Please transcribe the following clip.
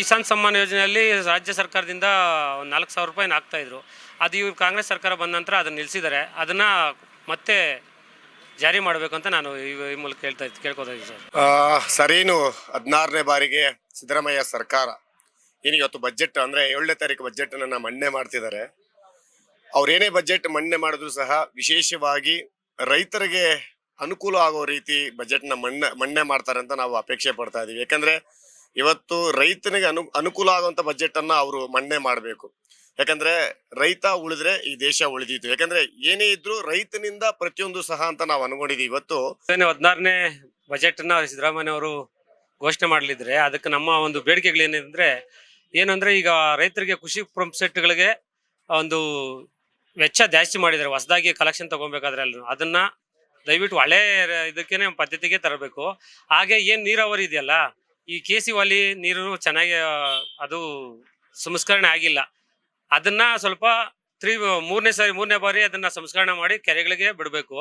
ಕಿಸಾನ್ ಸಮ್ಮಾನ್ ಯೋಜನೆಯಲ್ಲಿ ರಾಜ್ಯ ಸರ್ಕಾರದಿಂದ ಒಂದು 4,000 ರೂಪಾಯಿನ ಹಾಕ್ತಾ ಇದ್ರು. ಅದು ಇವ್ರು ಕಾಂಗ್ರೆಸ್ ಸರ್ಕಾರ ಬಂದ ನಂತರ ಅದನ್ನು ನಿಲ್ಲಿಸಿದ್ದಾರೆ. ಅದನ್ನ ಮತ್ತೆ ಜಾರಿ ಮಾಡಬೇಕು ಅಂತ ನಾನು ಈ ಮೂಲಕ ಕೇಳ್ಕೊತಾ ಇದ್ದೀನಿ ಸರ್. ಸರೇನು 16ನೇ ಬಾರಿಗೆ ಸಿದ್ದರಾಮಯ್ಯ ಸರ್ಕಾರ ಏನು ಇವತ್ತು ಬಜೆಟ್ ಅಂದ್ರೆ 7ನೇ ತಾರೀಕು ಬಜೆಟ್ ಅನ್ನ ಮಂಡನೆ ಮಾಡ್ತಿದ್ದಾರೆ. ಅವ್ರೇನೇ ಬಜೆಟ್ ಮಂಡನೆ ಮಾಡಿದ್ರು ಸಹ ವಿಶೇಷವಾಗಿ ರೈತರಿಗೆ ಅನುಕೂಲ ಆಗೋ ರೀತಿ ಬಜೆಟ್ ನ ಮಂಡನೆ ಮಾಡ್ತಾರೆ ಅಂತ ನಾವು ಅಪೇಕ್ಷೆ ಪಡ್ತಾ ಇದೀವಿ. ಯಾಕಂದ್ರೆ ಇವತ್ತು ರೈತನಿಗೆ ಅನುಕೂಲ ಆಗುವಂತ ಬಜೆಟ್ ಅನ್ನ ಅವರು ಮಂಡನೆ ಮಾಡಬೇಕು. ಯಾಕಂದ್ರೆ ರೈತ ಉಳಿದ್ರೆ ಈ ದೇಶ ಉಳಿದಿತ್ತು. ಯಾಕಂದ್ರೆ ಏನೇ ಇದ್ರು ರೈತನಿಂದ ಪ್ರತಿಯೊಂದು ಸಹ ಅಂತ ನಾವು ಅನ್ಕೊಂಡಿದೀವಿ. ಇವತ್ತು 16ನೇ ಬಜೆಟ್ ನ ಸಿದ್ದರಾಮಯ್ಯ ಅವರು ಘೋಷಣೆ ಮಾಡಲಿದ್ರೆ ಅದಕ್ಕೆ ನಮ್ಮ ಒಂದು ಬೇಡಿಕೆಗಳೇನೆಂದ್ರೆ ಏನಂದ್ರೆ ಈಗ ರೈತರಿಗೆ ಕೃಷಿ ಪಂಪ್ ಸೆಟ್ಗಳಿಗೆ ಒಂದು ವೆಚ್ಚ ಜಾಸ್ತಿ ಮಾಡಿದ್ದಾರೆ. ಹೊಸದಾಗಿ ಕಲೆಕ್ಷನ್ ತಗೊಬೇಕಾದ್ರೆ ಅದನ್ನ ದಯವಿಟ್ಟು ಹಳೆ ಇದಕ್ಕೇನೆ ಪದ್ಧತಿಗೆ ತರಬೇಕು. ಹಾಗೆ ಏನ್ ನೀರಾವರಿ ಇದೆಯಲ್ಲ, ಈ KC ವಾಲಿ ನೀರು ಚೆನ್ನಾಗಿ ಅದು ಸಂಸ್ಕರಣೆ ಆಗಿಲ್ಲ. ಅದನ್ನ ಸ್ವಲ್ಪ ಮೂರನೇ ಬಾರಿ ಅದನ್ನ ಸಂಸ್ಕರಣೆ ಮಾಡಿ ಕೆರೆಗಳಿಗೆ ಬಿಡಬೇಕು.